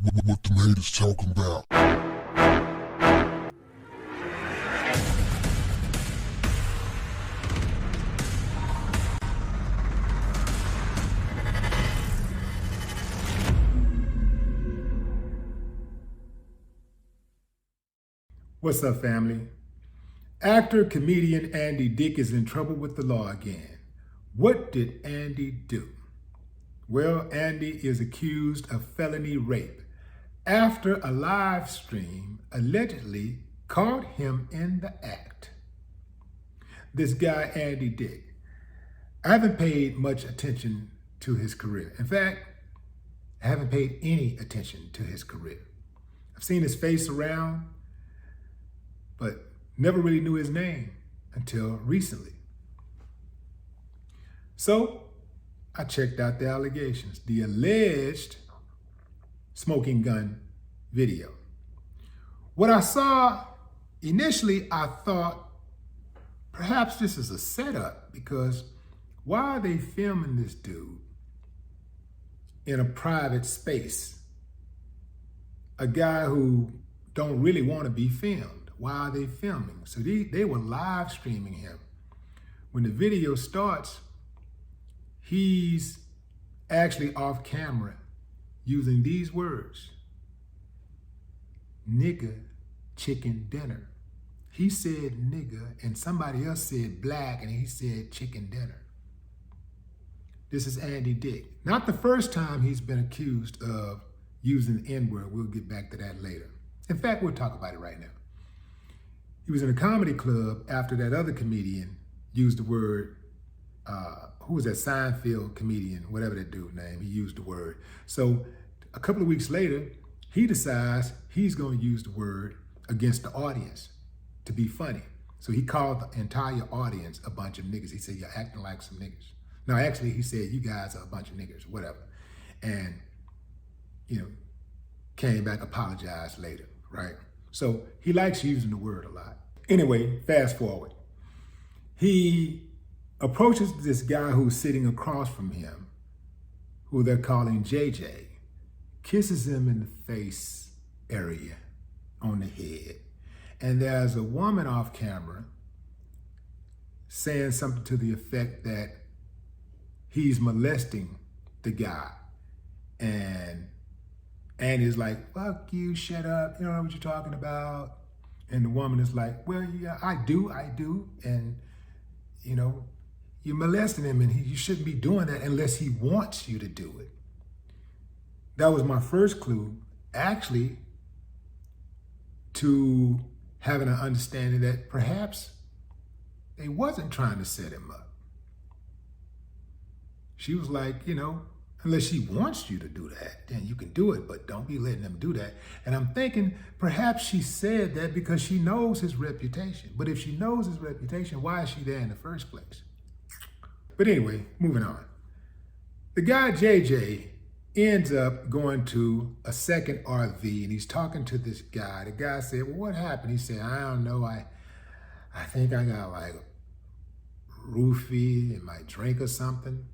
What them haters talking about? What's up, family? Actor, comedian Andy Dick is in trouble with the law again. What did Andy do? Well, Andy is accused of felony rape after a live stream allegedly caught him in the act. This guy, Andy Dick, I haven't paid much attention to his career. In fact, I haven't paid any attention to his career. I've seen his face around, but never really knew his name until recently. So I checked out the allegations, the alleged smoking gun video. What I saw initially, I thought perhaps this is a setup, because why are they filming this dude in a private space? A guy who don't really want to be filmed. Why are they filming? So they were live streaming him. When the video starts, he's actually off camera using these words: nigga, chicken dinner. He said nigga, and somebody else said black, and he said chicken dinner. This is Andy Dick. Not the first time he's been accused of using the N-word. We'll get back to that later. In fact, we'll talk about it right now. He was in a comedy club after that other comedian used the word, who was that Seinfeld comedian, whatever that dude's name, he used the word. So a couple of weeks later, he decides he's going to use the word against the audience to be funny. So he called the entire audience a bunch of niggas. He said, you're acting like some niggas. No, actually, he said, you guys are a bunch of niggers, whatever. And, came back, apologized later, right? So he likes using the word a lot. Anyway, fast forward. He approaches this guy who's sitting across from him, who they're calling JJ, kisses him in the face area, on the head. And there's a woman off camera saying something to the effect that he's molesting the guy. And Andy's like, fuck you, shut up, you don't know what you're talking about. And the woman is like, well, yeah, I do. And, you're molesting him, and you shouldn't be doing that unless he wants you to do it. That was my first clue, actually, to having an understanding that perhaps they wasn't trying to set him up. She was like, unless she wants you to do that, then you can do it, but don't be letting them do that. And I'm thinking perhaps she said that because she knows his reputation. But if she knows his reputation, why is she there in the first place? But anyway, moving on. The guy, JJ, ends up going to a second RV, and he's talking to this guy. The guy said, well, what happened? He said, I don't know. I think I got like a roofie in my drink or something.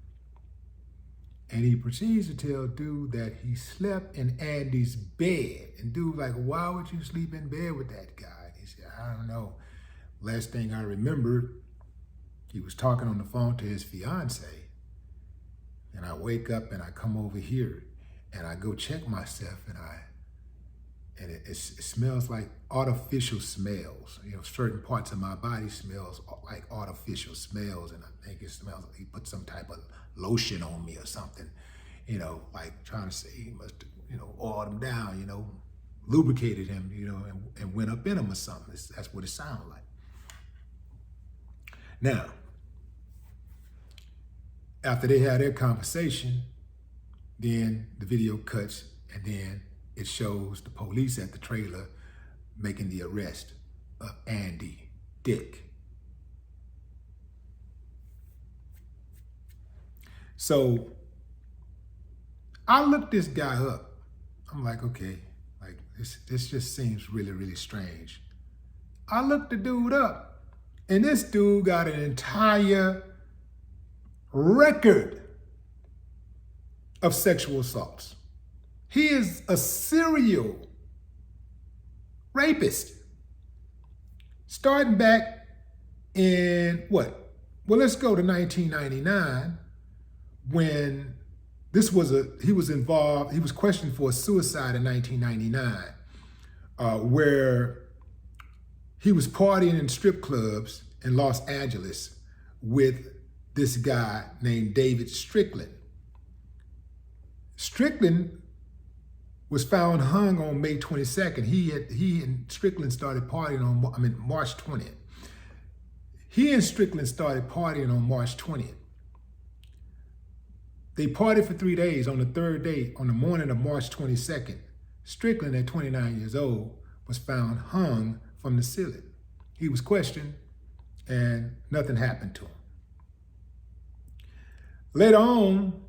And he proceeds to tell dude that he slept in Andy's bed. And dude like, why would you sleep in bed with that guy? He said, I don't know. Last thing I remembered, he was talking on the phone to his fiance. And I wake up and I come over here and I go check myself, and it smells like artificial smells. Certain parts of my body smells like artificial smells, and I think it smells like he put some type of lotion on me or something, like trying to say he must have, oiled him down, lubricated him, and went up in him or something. That's what it sounded like. Now, after they had their conversation, then the video cuts, and then it shows the police at the trailer making the arrest of Andy Dick. So I looked this guy up. I'm like, okay, like this just seems really, really strange. I looked the dude up, and this dude got an entire record of sexual assaults. He is a serial rapist. Starting back in what? Well, let's go to 1999 when he was involved, he was questioned for suicide in 1999, where he was partying in strip clubs in Los Angeles with this guy named David Strickland. Strickland was found hung on May 22nd. He and Strickland started partying on March 20th. He and Strickland started partying on March 20th. They partied for 3 days. On the third day, on the morning of March 22nd, Strickland, at 29 years old, was found hung from the ceiling. He was questioned and nothing happened to him. Later on,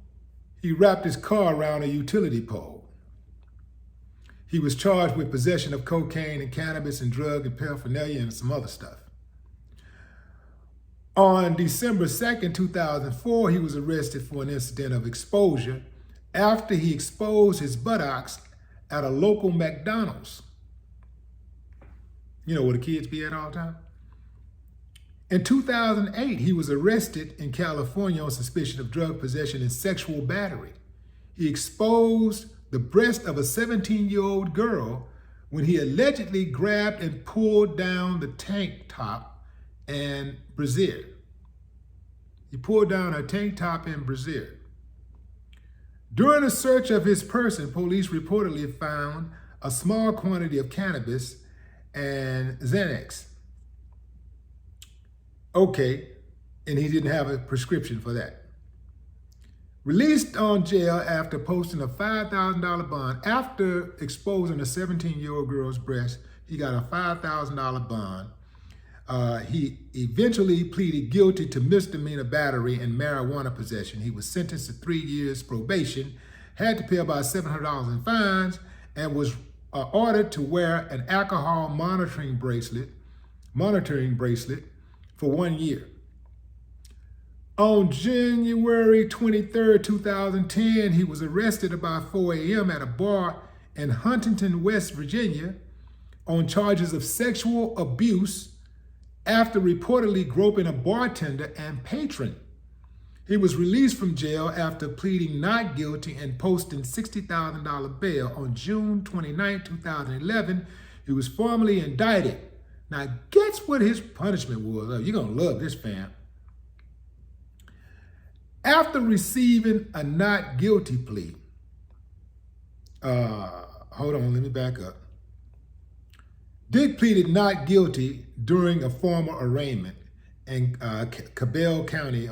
he wrapped his car around a utility pole. He was charged with possession of cocaine and cannabis and drug and paraphernalia and some other stuff. On December 2nd, 2004, he was arrested for an incident of exposure after he exposed his buttocks at a local McDonald's. You know where the kids be at all the time? In 2008, he was arrested in California on suspicion of drug possession and sexual battery. He exposed the breast of a 17-year-old girl when he allegedly grabbed and pulled down the tank top and brassiere. He pulled down her tank top and brassiere. During a search of his person, police reportedly found a small quantity of cannabis and Xanax. Okay, and he didn't have a prescription for that. Released on jail after posting a $5,000 bond. After exposing a 17-year-old girl's breast, he got a $5,000 bond. He eventually pleaded guilty to misdemeanor battery and marijuana possession. He was sentenced to 3 years probation, had to pay about $700 in fines, and was ordered to wear an alcohol monitoring bracelet for 1 year. On January 23rd, 2010, he was arrested about 4 a.m. at a bar in Huntington, West Virginia, on charges of sexual abuse after reportedly groping a bartender and patron. He was released from jail after pleading not guilty and posting $60,000 bail on June 29, 2011. He was formally indicted. Now, guess what his punishment was? Oh, you're going to love this, fam. After receiving a not guilty plea, hold on, let me back up. Dick pleaded not guilty during a formal arraignment in Cabell County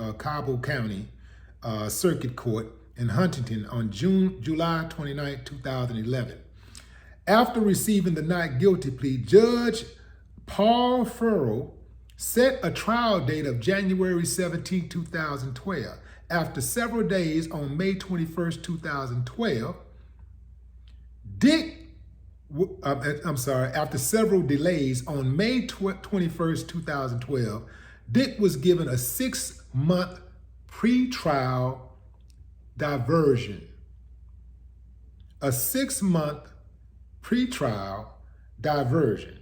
Circuit Court in Huntington on July 29, 2011. After receiving the not guilty plea, Judge Paul Farrell set a trial date of January 17, 2012. After several days, on May 21st, 2012, after several delays, on May 21st, 2012, Dick was given a 6-month pre-trial diversion. A 6-month pre-trial diversion.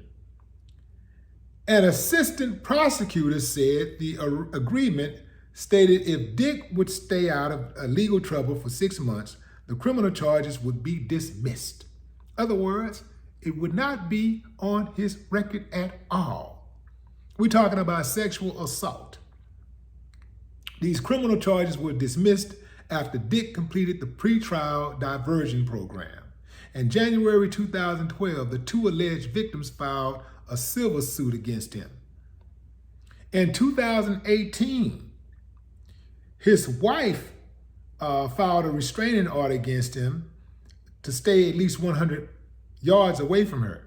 An assistant prosecutor said the agreement stated if Dick would stay out of legal trouble for 6 months, the criminal charges would be dismissed. In other words, it would not be on his record at all. We're talking about sexual assault. These criminal charges were dismissed after Dick completed the pretrial diversion program. In January 2012, the 2 alleged victims filed a civil suit against him. In 2018, his wife filed a restraining order against him to stay at least 100 yards away from her.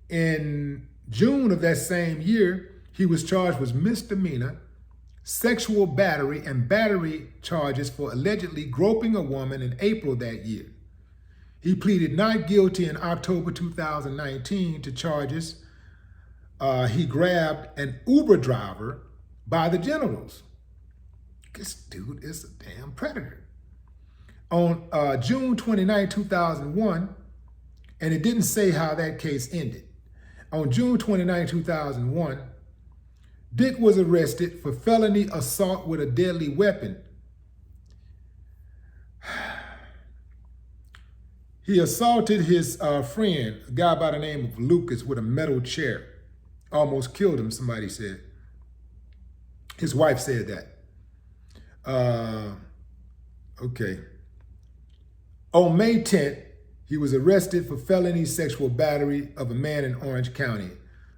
In June of that same year, he was charged with misdemeanor, sexual battery, and battery charges for allegedly groping a woman in April that year. He pleaded not guilty in October 2019 to charges. He grabbed an Uber driver by the genitals. This dude is a damn predator. On June 29, 2001, and it didn't say how that case ended. On June 29, 2001, Dick was arrested for felony assault with a deadly weapon. He assaulted his friend, a guy by the name of Lucas, with a metal chair. Almost killed him, somebody said. His wife said that. Okay. On May 10th, he was arrested for felony sexual battery of a man in Orange County.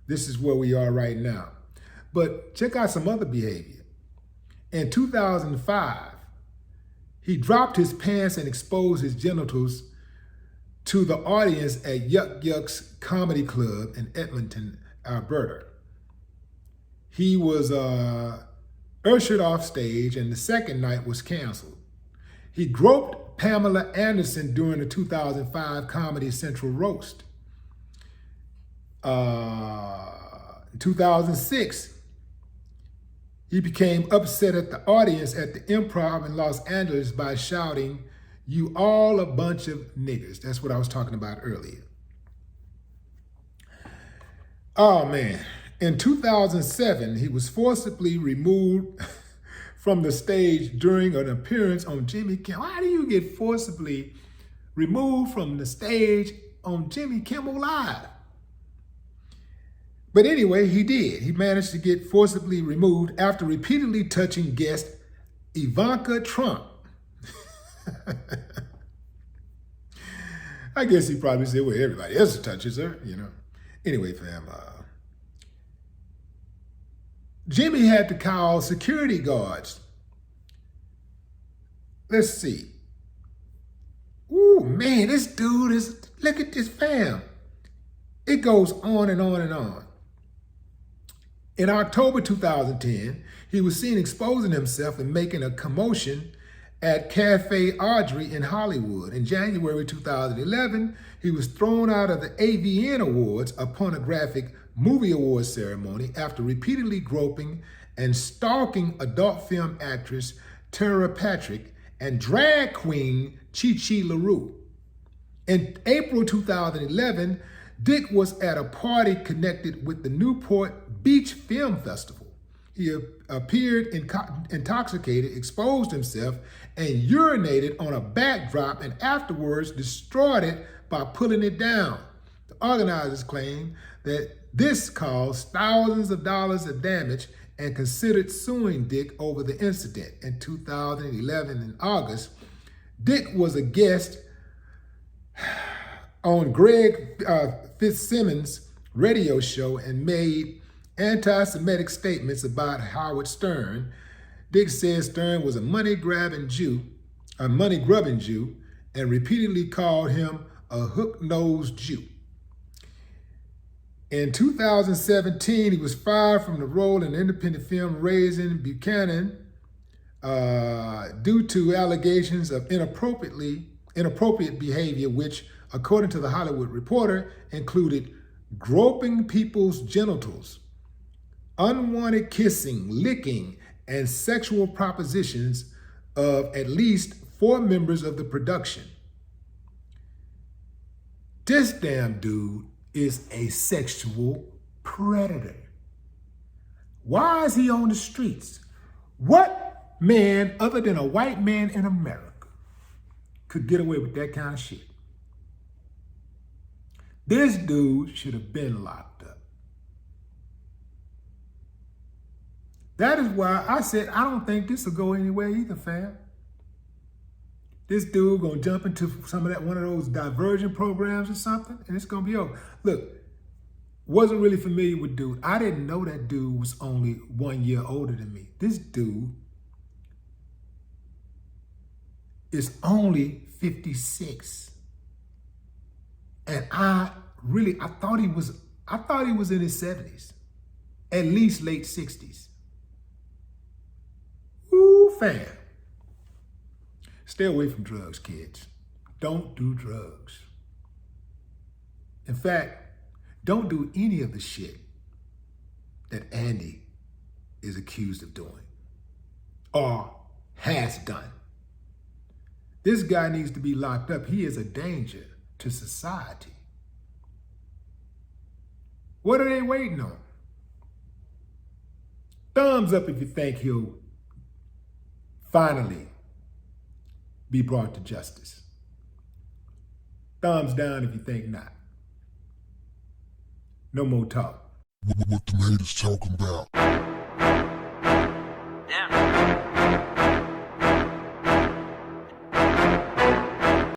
This is where we are right now. But check out some other behavior. In 2005, he dropped his pants and exposed his genitals to the audience at Yuck Yuck's Comedy Club in Edmonton, Alberta. He was ushered off stage, and the second night was canceled. He groped Pamela Anderson during the 2005 Comedy Central roast. In 2006, he became upset at the audience at the Improv in Los Angeles by shouting, "You all a bunch of niggers." That's what I was talking about earlier. Oh man, in 2007, he was forcibly removed from the stage during an appearance on Jimmy Kimmel. Why do you get forcibly removed from the stage on Jimmy Kimmel Live? But anyway, he did. He managed to get forcibly removed after repeatedly touching guest Ivanka Trump. I guess he probably said, well, everybody else touches her, you know. Anyway, fam, Jimmy had to call security guards. Let's see. Ooh, man, this dude is, look at this, fam. It goes on and on and on. In October 2010, he was seen exposing himself and making a commotion at Cafe Audrey in Hollywood. In January 2011, he was thrown out of the AVN Awards, a pornographic movie awards ceremony, after repeatedly groping and stalking adult film actress Tara Patrick and drag queen Chi Chi LaRue. In April 2011, Dick was at a party connected with the Newport Beach Film Festival. He appeared intoxicated, exposed himself, and urinated on a backdrop, and afterwards destroyed it by pulling it down. The organizers claim that this caused thousands of dollars of damage and considered suing Dick over the incident. In 2011, in August, Dick was a guest on Greg Fitzsimmons' radio show and made anti-Semitic statements about Howard Stern. Dick said Stern was a money-grubbing Jew, and repeatedly called him a hook-nosed Jew. In 2017, he was fired from the role in the independent film Raising Buchanan due to allegations of inappropriate behavior, which, according to the Hollywood Reporter, included groping people's genitals, unwanted kissing, licking, and sexual propositions of at least 4 members of the production. This damn dude is a sexual predator. Why is he on the streets? What man other than a white man in America could get away with that kind of shit? This dude should have been locked up. That is why I said I don't think this will go anywhere either, fam. This dude gonna jump into one of those diversion programs or something, and it's gonna be over. Look, wasn't really familiar with dude. I didn't know that dude was only 1 year older than me. This dude is only 56. And I thought he was in his 70s, at least late 60s. Ooh, fam. Stay away from drugs, kids. Don't do drugs. In fact, don't do any of the shit that Andy is accused of doing or has done. This guy needs to be locked up. He is a danger to society. What are they waiting on? Thumbs up if you think he'll finally be brought to justice. Thumbs down if you think not. No more talk. What the haters talking about?